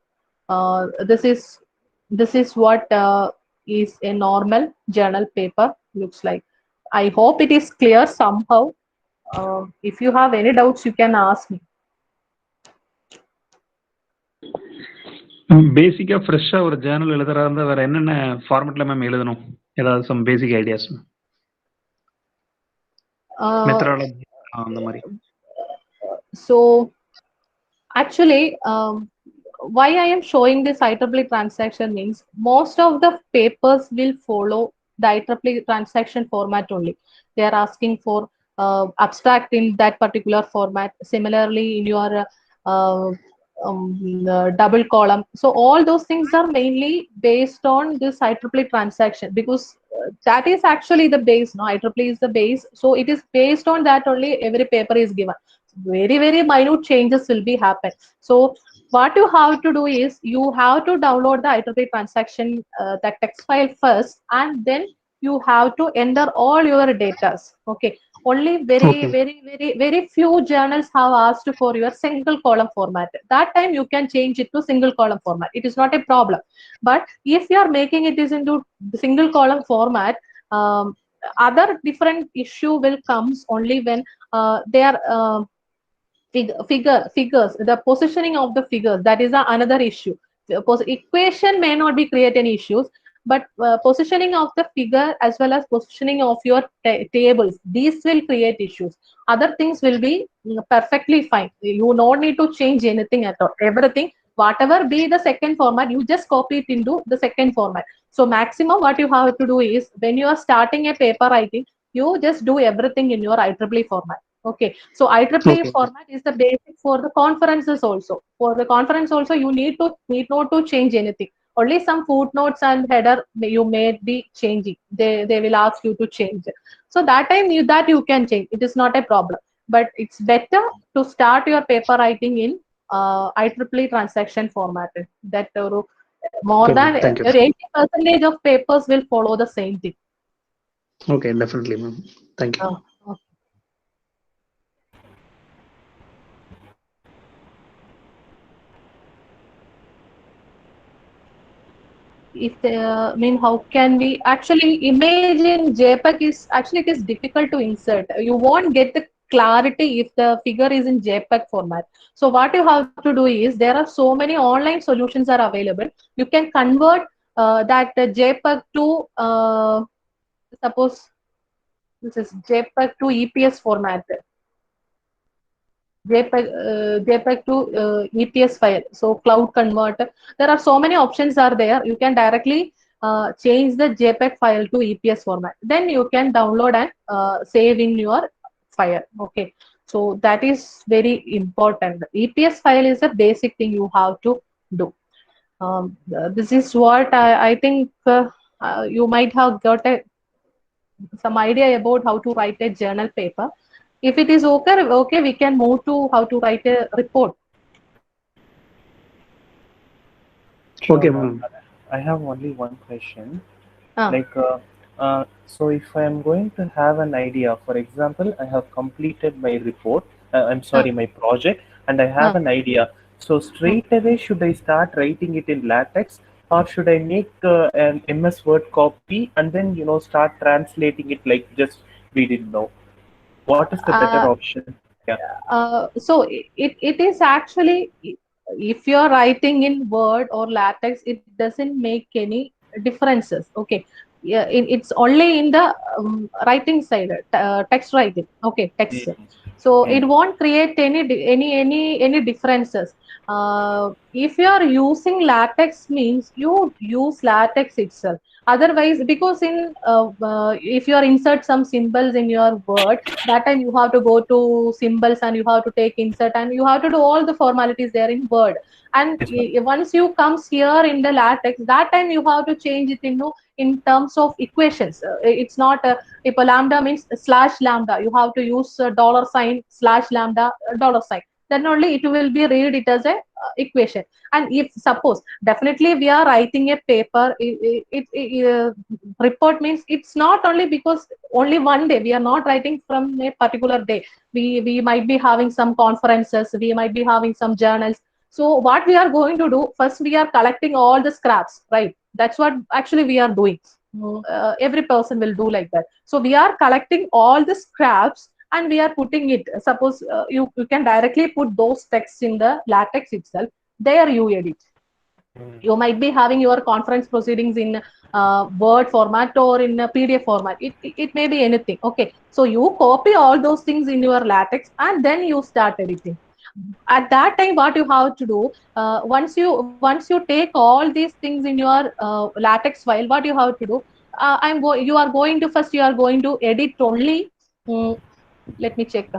This is what is a normal journal paper looks like. I hope it is clear somehow. If you have any doubts, you can ask me. பேசிக்கா ஃப்ரெஷ்ஷா ஒரு Journal எழுதுறதா இருந்தா வேற என்னென்ன ஃபார்மேட்ல ma'am எழுதணும்? ஏதாவது some பேசிக் ideas methodology அந்த மாதிரி. So actually, why I am showing this IEEE transaction means most of the papers will follow the IEEE transaction format only. They are asking for abstract in that particular format. Similarly, in your double column. So all those things are mainly based on this IEEE transaction, because that is actually the base. No, IEEE is the base. So it is based on that only every paper is given. Very, very minute changes will be happen. So what you have to do is you have to download the IEEE transaction, that text file first, and then you have to enter all your data. Okay. Only very few journals have asked for your single column format. That time you can change it to single column format. It is not a problem. But if you are making it is into single column format, other different issue will comes only when they are figures, the positioning of the figures, that is another issue. The equation may not be create any issues, but positioning of the figure as well as positioning of your tables, these will create issues. Other things will be perfectly fine. You no need to change anything at all. Everything, whatever be the second format, you just copy it into the second format. So maximum what you have to do is, when you are starting a paper writing, you just do everything in your IEEE format. Okay, so IEEE format is the basic for the conferences also. For the conference also, you need not to change anything. Only some footnotes and header you may be changing. They will ask you to change it. So that time you can change. It is not a problem. But it's better to start your paper writing in IEEE transaction format. That more than 80% of papers will follow the same thing. Okay, definitely, ma'am. Thank you. Okay. If how can we actually image in JPEG is actually, it is difficult to insert. You won't get the clarity if the figure is in JPEG format. So what you have to do is, there are so many online solutions are available. You can convert that JPEG to suppose this is JPEG to EPS format. JPEG to EPS file. So cloud converter. There are so many options are there. You can directly change the JPEG file to EPS format. Then you can download and save in your file. Okay. So that is very important. EPS file is the basic thing you have to do. This is what I think you might have got some idea about how to write a journal paper. If it is okay, we can move to how to write a report. Okay, ma'am. I have only one question. So if I am going to have an idea, for example, I have completed my report, my project, and I have an idea. So straight away, should I start writing it in LaTeX, or should I make an MS Word copy and then, start translating it like just we didn't know? What is the better option? Yeah. So it is actually, if you're writing in Word or LaTeX, it doesn't make any differences. Okay. Yeah, it's only in the writing side, text writing. Okay, text. So it won't create any differences. If you are using LaTeX, means you use LaTeX itself. Otherwise, because in if you are insert some symbols in your Word, that time you have to go to symbols and you have to take insert and you have to do all the formalities there in Word. And once you comes here in the LaTeX, that time you have to change it in terms of equations. It's not if a lambda means slash lambda, you have to use $sign slash lambda $sign. then only it will be read it as a equation. And if suppose definitely we are writing a paper, report means it's not only because only one day, we are not writing from a particular day. We might be having some conferences, we might be having some journals. So what we are going to do, first we are collecting all the scraps, right? That's what actually we are doing. Every person will do like that. So we are collecting all the scraps and we are putting it. Suppose you can directly put those texts in the latex itself. There you edit. You might be having your conference proceedings in Word format or in a PDF format. It may be anything. Okay. So you copy all those things in your latex and then you start editing. At that time, what you have to do, once you take all these things in your latex file, what you have to do, you are going to first, you are going to edit only, mm, let me check.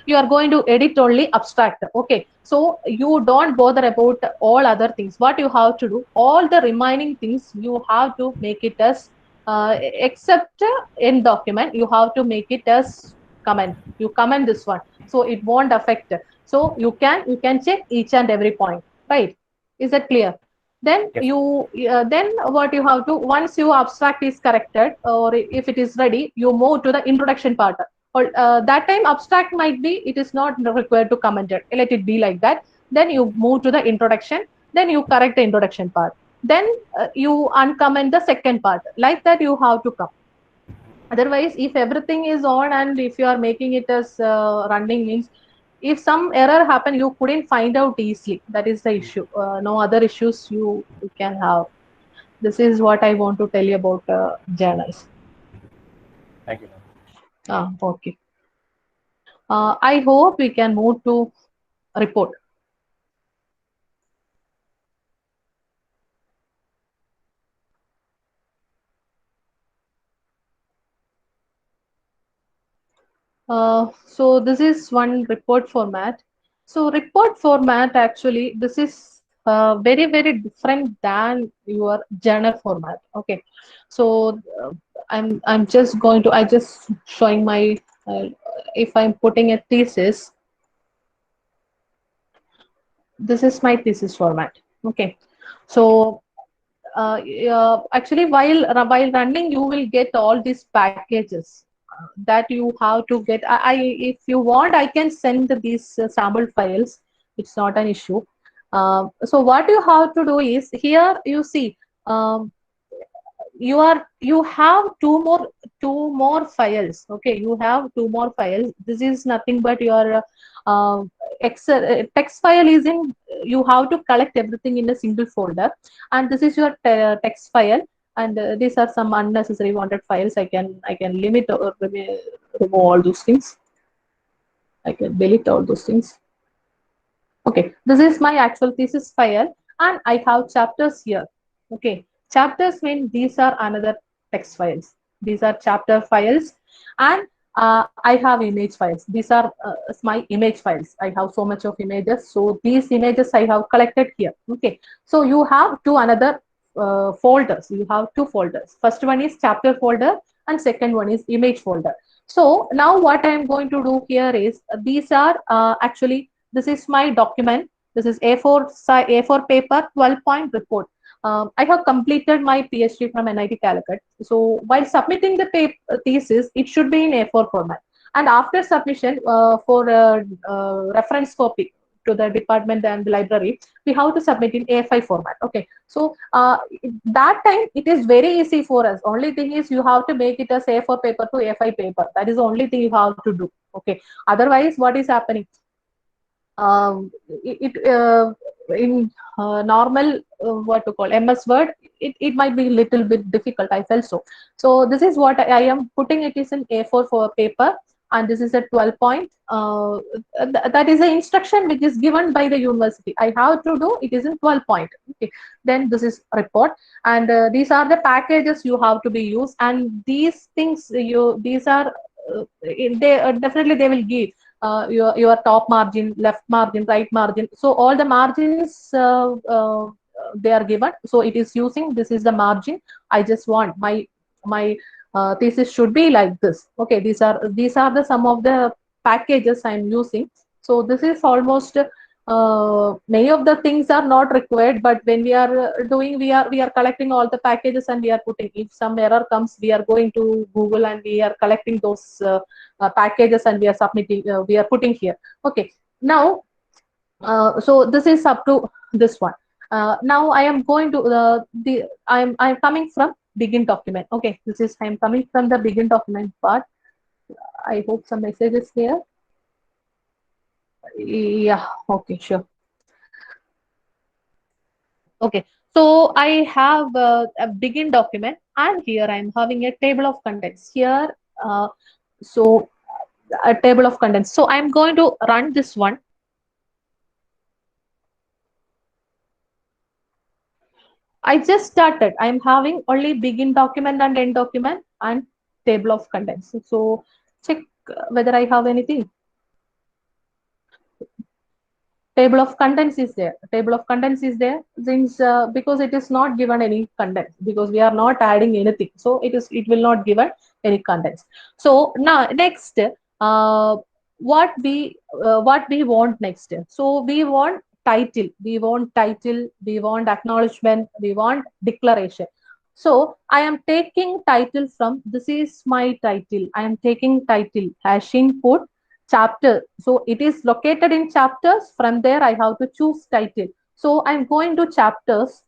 You are going to edit only abstract. Okay. So you don't bother about all other things. What you have to do, all the remaining things, you have to make it as, except in document, you have to make it as comment. You comment this one. So it won't affect. So you can check each and every point, right? Is that clear? Then Yes. then what you have to, once your abstract is corrected or if it is ready, you move to the introduction part. Or that time abstract might be, it is not required to comment it, let it be like that. Then you move to the introduction, then you correct the introduction part, then you uncomment the second part, like that you have to come. Otherwise, if everything is on and if you are making it as running means, if some error happen, you couldn't find out easily. That is the issue. No other issues you can have. This is what I want to tell you about journals. Thank you, ma'am. Okay. I hope we can move to report. So this is one report format. So report format, actually, this is very, very different than your journal format. Okay. So I'm just going to, I just showing my, if I'm putting a thesis, this is my thesis format. Okay. So actually while running, you will get all these packages that you have to get. If you want, I can send these sample files. It's not an issue. So what you have to do is, here you see, um, you have two more files. Okay, you have two more files. This is nothing but your excel text file is in, you have to collect everything in a single folder, and this is your text file. And these are some unnecessary wanted files. I can limit or remove all those things. I can delete all those things. Okay, this is my actual thesis file, and I have chapters here. Okay, chapters mean these are another text files. These are chapter files, and I have image files. These are my image files. I have so much of images. So these images I have collected here. Okay, so you have two another folders. You have two folders. First one is chapter folder, and second one is image folder. So now what I am going to do here is, these are actually, this is my document. This is A4 paper 12-point report. I have completed my PhD from NIT Calicut. So while submitting the thesis, it should be in A4 format. And after submission, for reference copy to the department and the library, we have to submit in A5 format. Okay. So that time it is very easy for us. Only thing is, you have to make it as A4 paper to A5 paper. That is the only thing you have to do. Okay. Otherwise, what is happening? In normal, what to call MS Word, it might be a little bit difficult. I felt so. So this is what I am putting. It is in A4 for paper, and this is a 12-point. That is the instruction which is given by the university. I have to do it is in 12-point. Okay. Then this is report, and these are the packages you have to be used, and these things these are they definitely they will give your top margin, left margin, right margin. So all the margins they are given. So it is using, this is the margin. I just want my thesis should be like this. Okay, these are the some of the packages I am using. So this is almost many of the things are not required, but when we are doing, we are collecting all the packages and we are putting. If some error comes, we are going to Google and we are collecting those packages and we are submitting. We are putting here. Okay. Now, so this is up to this one. Now I am going to I'm coming from begin document. Okay, this is I am coming from the begin document part. I hope some message is here. Yeah, okay, sure. Okay, so I have a begin document, and here I'm having a table of contents here. So a table of contents. So I'm going to run this one. I just started. I'm having only begin document and end document and table of contents. So check whether I have anything. Table of contents is there. Table of contents is there since because it is not given any contents because we are not adding anything. So it will not given any contents. So now next, what we want next. So we want title, we want acknowledgement, we want declaration. So I am taking title from this is my title. I am taking title hash input chapter. So it is located in chapters. From there, I have to choose title. So I'm going to chapters.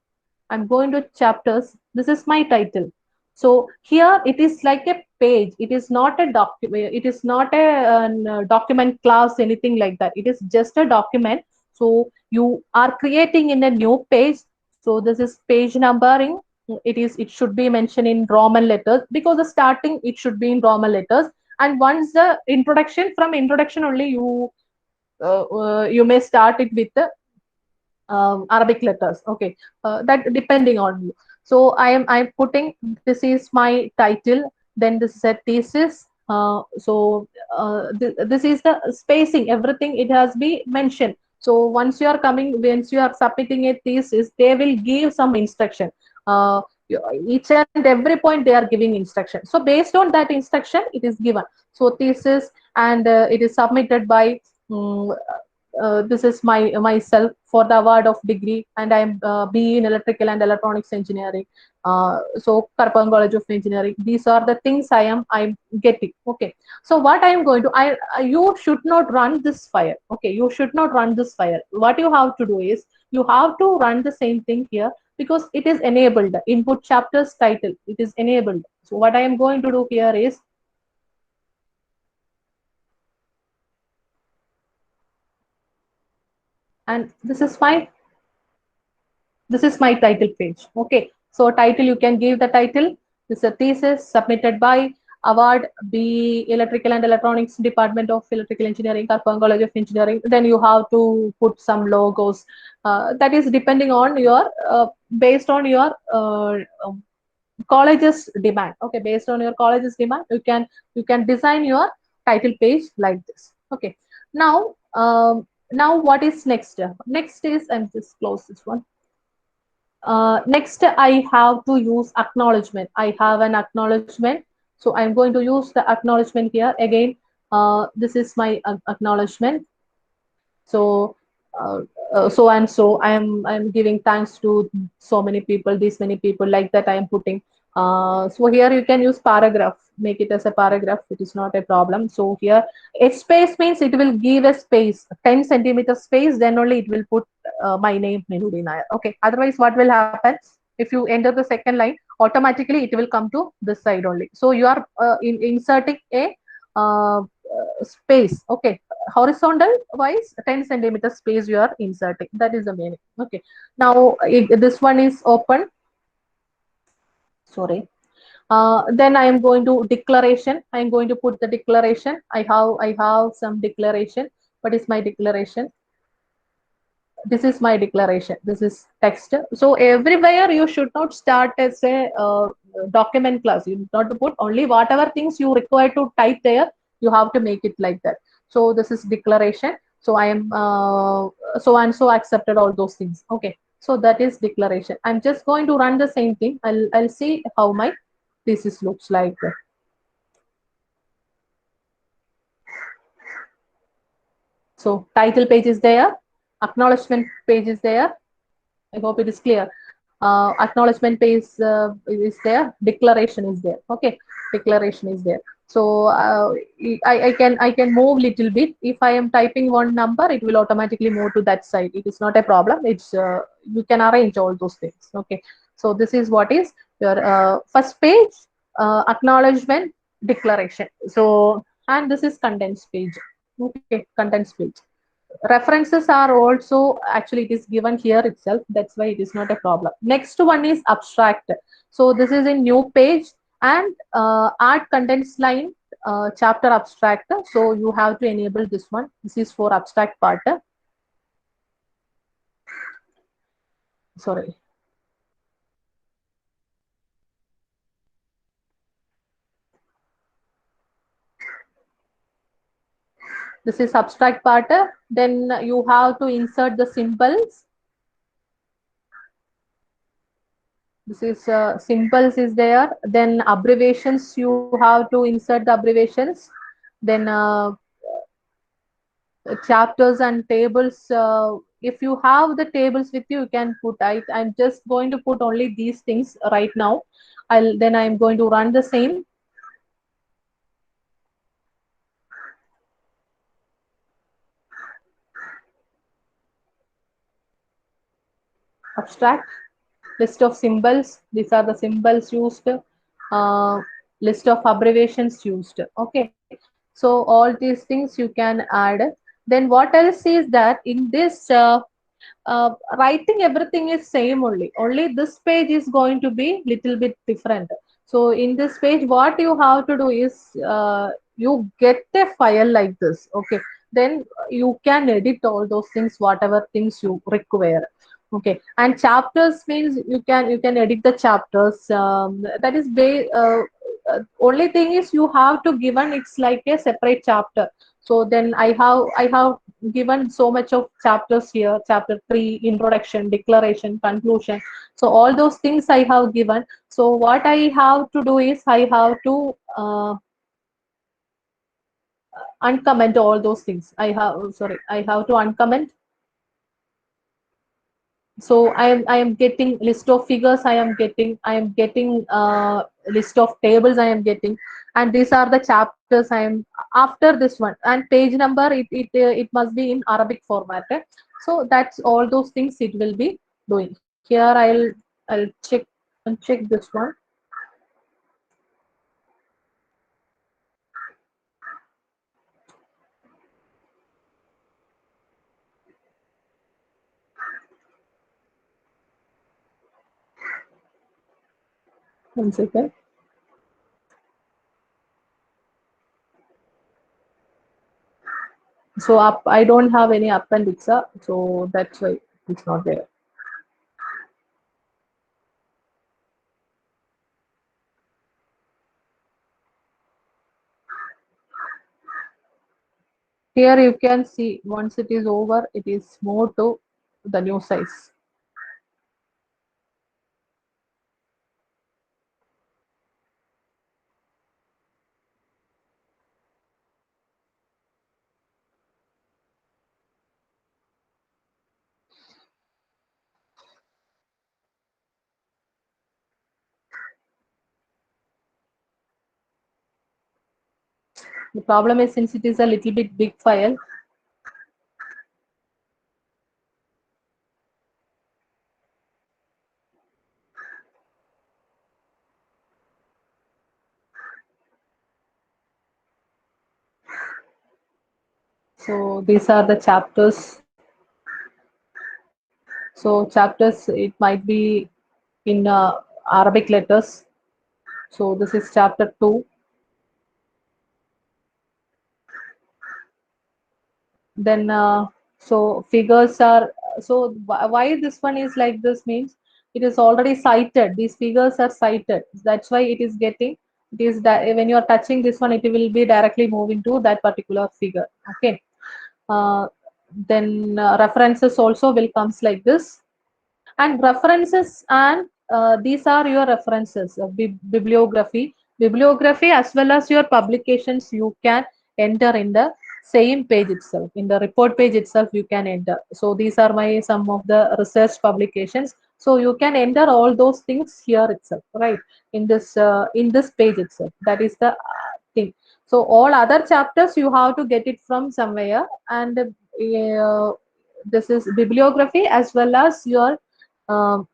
I'm going to chapters. This is my title. So here it is like a page. It is not a document. It is not a document class, anything like that. It is just a document. So you are creating in a new page. So this is page numbering. It should be mentioned in Roman letters because the starting it should be in Roman letters, and once the introduction, from introduction only you may start it with the Arabic letters. Okay, that depending on you. So I'm putting this is my title. Then this is a thesis. This is the spacing. Everything it has been mentioned. So once you are submitting a thesis, they will give some instruction. Each and every point they are giving instruction. So based on that instruction, it is given. So thesis, and it is submitted by um, this is myself for the award of degree, and I'm BE in electrical and electronics engineering. So Karpan College of Engineering. These are the things I'm getting. Okay. So what I am going to you should not run this file. Okay, you should not run this file. What you have to do is you have to run the same thing here because it is enabled. Input chapters title. It is enabled. So what I am going to do here is and this is my title page. Okay, so title, you can give the title. This is a thesis submitted by award B electrical and electronics department of electrical engineering, Karpan College of Engineering. Then you have to put some logos. That is depending on your based on your college's demand. Okay, based on your college's demand, you can design your title page like this. Okay, now now what is next? Next is, and just close this one. Next, I have to use acknowledgement. I have an acknowledgement. So I'm going to use the acknowledgement here. Again, this is my acknowledgement. So, so and so, I'm giving thanks to so many people, these many people, like that I am putting. So here you can use paragraph, make it as a paragraph. It is not a problem. So here, a space means it will give a space, 10 centimeter space. Then only it will put my name, Minudi Nair. Okay. Otherwise, what will happen? If you enter the second line, automatically it will come to this side only. So you are inserting a space. Okay, horizontal wise 10 centimeter space you are inserting. That is the meaning. Okay, now this one is open. Sorry. Then I am going to declaration. I am going to put the declaration. I have some declaration. What is my declaration? This is my declaration. This is text. So everywhere you should not start as a document class. You not to put only whatever things you require to type there. You have to make it like that. So this is declaration. So I am so and so accepted all those things. Okay. So that is declaration. I'm just going to run the same thing. I'll see how my thesis looks like. So title page is there, acknowledgement page is there. I hope it is clear. Acknowledgement page is there, declaration is there. Okay, declaration is there. So I can move little bit. If I am typing one number, it will automatically move to that side. It is not a problem. It's you can arrange all those things. Okay, so this is what is your first page, acknowledgement, declaration. So, and this is contents page. Okay, contents page. References are also, actually it is given here itself, that's why it is not a problem. Next one is abstract. So this is a new page, and add contents line, chapter abstract. So you have to enable this one. This is for abstract part. Sorry. This is abstract part. Then you have to insert the symbols. This is symbols is there. Then abbreviations, you have to insert the abbreviations. Then chapters and tables. If you have the tables with you, you can put. I'm just going to put only these things right now. I'm going to run the same. Abstract, list of symbols. These are the symbols used. List of abbreviations used. Okay, so all these things you can add. Then what else is that in this writing, everything is same, only this page is going to be little bit different. So in this page, what you have to do is you get a file like this. Okay, then you can edit all those things, whatever things you require. Okay, and chapters means you can edit the chapters. That is only thing is you have to given it's like a separate chapter. So then I have given so much of chapters here. Chapter 3, introduction, declaration, conclusion. So all those things I have given. So what I have to do is I have to uncomment all those things. I have to uncomment. So I am getting list of figures, I am getting list of tables I am getting, and these are the chapters I am after this one. And page number, it must be in Arabic format. So that's all those things it will be doing here. I'll check this one. One second. So I don't have any appendix, so that's why it's not there. Here you can see once it is over, it is moved to the new size. The problem is, since it is a little bit big file, so these are the chapters. So chapters, it might be in Arabic letters. So this is chapter 2. Then so figures are, so why this one is like this means it is already cited. These figures are cited. That's why it is getting, it is that when you are touching this one, it will be directly moving to that particular figure. Okay. Then references also will comes like this. And references, and these are your references, bibliography as well as your publications you can enter in the same page itself. In the report page itself, you can enter. So these are my some of the research publications. So you can enter all those things here itself, right? In this page itself. That is the thing. So all other chapters you have to get it from somewhere, and this is bibliography as well as your um,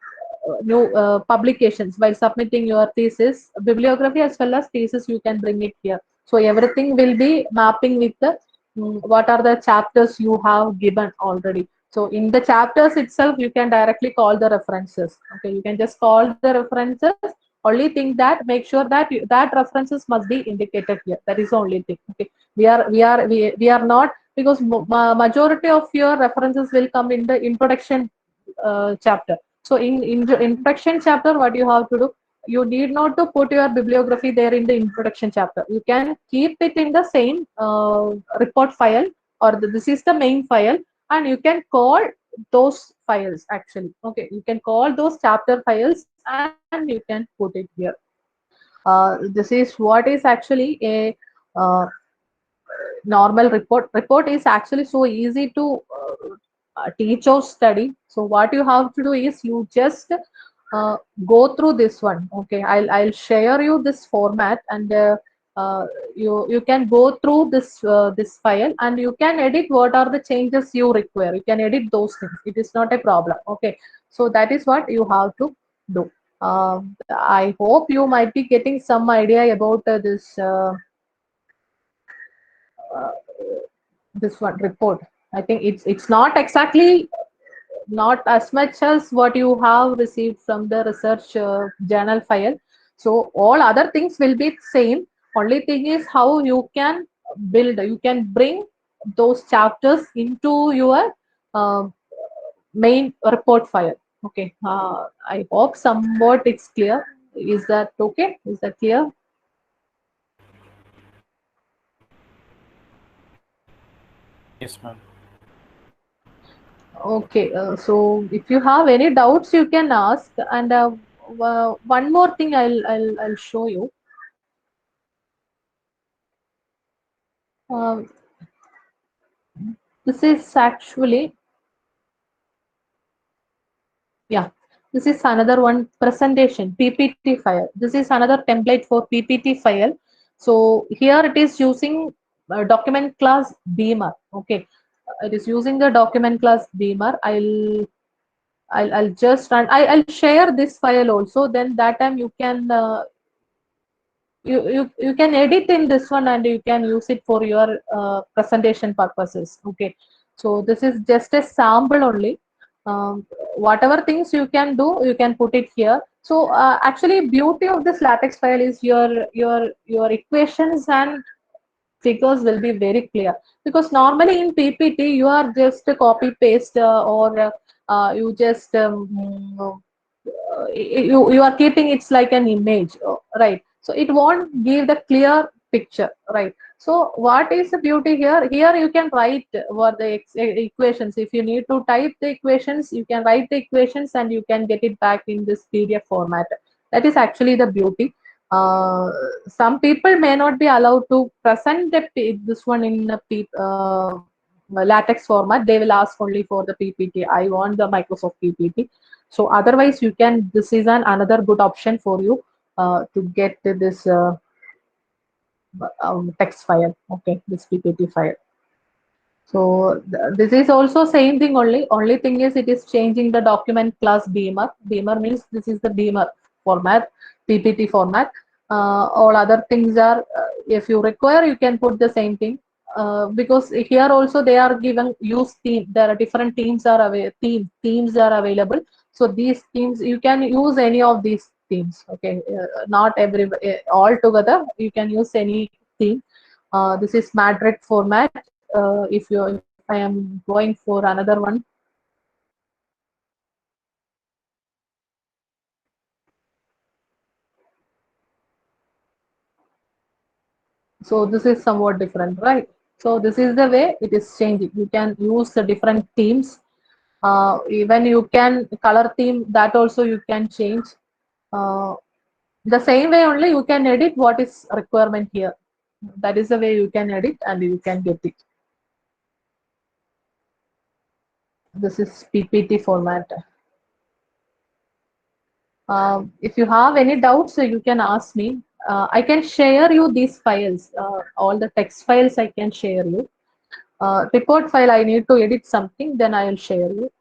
new publications. While submitting your thesis, bibliography as well as thesis, you can bring it here. So everything will be mapping with the what are the chapters you have given already. So in the chapters itself, you can directly call the references. Okay, you can just call the references. Only thing that make sure that that references must be indicated here. That is the only thing. Okay, we are not, because majority of your references will come in the introduction chapter. So in the introduction chapter, what you have to do, you need not to put your bibliography there in the introduction chapter. You can keep it in the same report file, or this is the main file, and you can call those files actually. Okay, you can call those chapter files and you can put it here. This is what is actually a uh, normal report is actually so easy to teach or study. So what you have to do is you just go through this one. Okay, I'll share you this format, and you can go through this file, and you can edit what are the changes you require. You can edit those things. It is not a problem. Okay, so that is what you have to do. I hope you might be getting some idea about uh, this one report. I think it's not exactly, not as much as what you have received from the research journal file. So all other things will be same. Only thing is how you can build, you can bring those chapters into your uh, main report file. Okay, I hope somewhat it's clear. Is that okay? Is that clear? Yes, ma'am. Okay, so if you have any doubts, you can ask. And one more thing, I'll show you. Um, this is actually, yeah, this is another one, presentation PPT file. This is another template for PPT file. So here it is using document class Beamer. Okay, it is using the document class Beamer. I'll just run. I'll share this file also. Then that time you can you can edit in this one, and you can use it for your presentation purposes. Okay, so this is just a sample only. Whatever things you can do, you can put it here. So actually beauty of this latex file is your equations and figures will be very clear, because normally in PPT you are just copy paste or you just you are keeping it's like an image, right? So it won't give the clear picture, right? So what is the beauty here? Here you can write what the equations. If you need to type the equations, you can write the equations and you can get it back in this PDF format. That is actually the beauty. Some people may not be allowed to present this one in a latex format. They will ask only for the PPT. I want the Microsoft PPT. So otherwise, you can. This is another good option for you to get this text file. Okay, this PPT file. So this is also same thing only. Only thing is it is changing the document class Beamer. Beamer means this is the Beamer format, PPT format. All other things are, if you require, you can put the same thing. Because here also they are given use theme. There are different themes are themes are available. So these themes you can use any of these themes. Okay, not every all together. You can use any theme. This is matrix format. If I am going for another one, so this is somewhat different, right? So this is the way it is changing. You can use the different themes. Even you can color theme, that also you can change. Uh, the same way only you can edit what is requirement here. That is the way you can edit and you can get it. This is PPT format. If you have any doubts, you can ask me. I can share you these files, all the text files I can share you. Report file I need to edit something, then I will share you.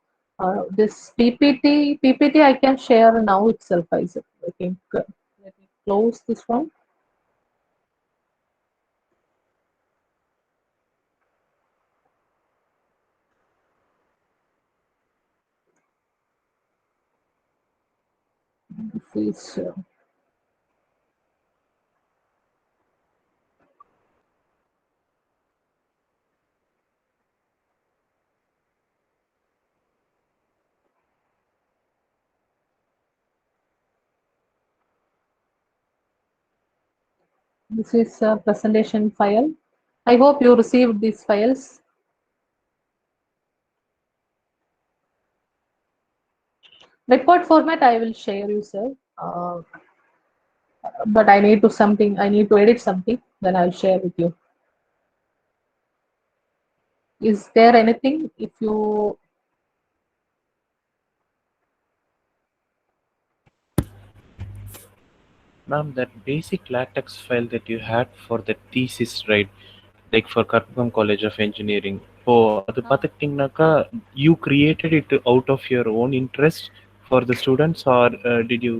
This PPT I can share now itself. I think. Let me close this one. This is this is a presentation file. I hope you received these files. Report format I will share you, sir. But I need to edit something, then I'll share with you. Is there anything if you Ma'am, that basic LaTeX file that you had for the thesis, right? Like for Karpagam College of Engineering. Oh, அது பார்த்துக்கிட்டிங்கனாக்கா, you created it out of your own interest for the students, or did you?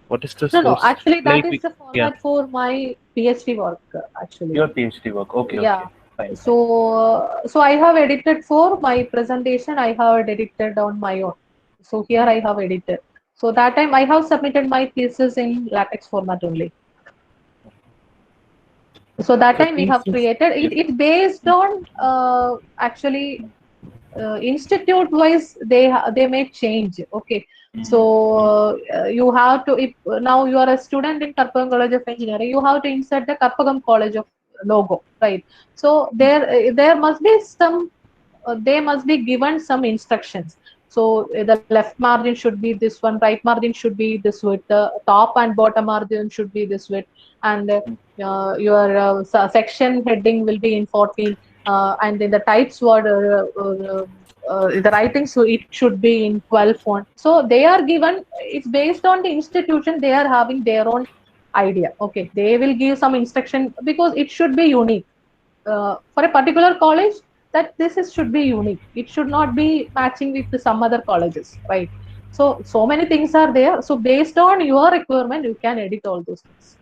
What is the no, source? actually that Like is the yeah, format for my PhD work, actually. your PhD work. Okay, Yeah. okay, fine. So I have edited for my presentation. I have edited on my own. So here I have edited. So that time I have submitted my thesis in LaTeX format only. So that So time we have thesis, created it. yeah. It's based on actually institute wise they may change. Okay. So you have to, if now you are a student in Karpagam College of Engineering, you have to insert the Karpagam College of logo, right? So there must be some they must be given some instructions. So the left margin should be this one, right margin should be this width, the top and bottom margin should be this width, and your section heading will be in 14, and in the types word the writing, so it should be in 12 font. So they are given, it's based on the institution, they are having their own idea. Okay, they will give some instruction because it should be unique for a particular college, that should be unique. It should not be matching with some other colleges, right? So many things are there. So based on your requirement, you can edit all those things.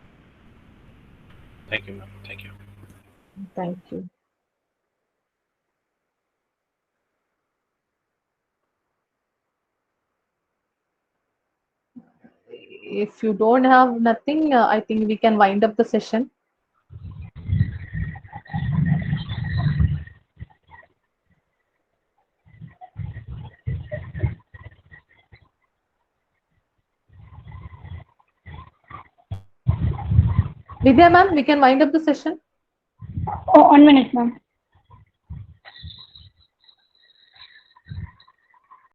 Thank you, ma'am. Thank you. Thank you. If you don't have nothing, I think we can wind up the session. Vidya ma'am, we can wind up the session. Oh, 1 minute, ma'am.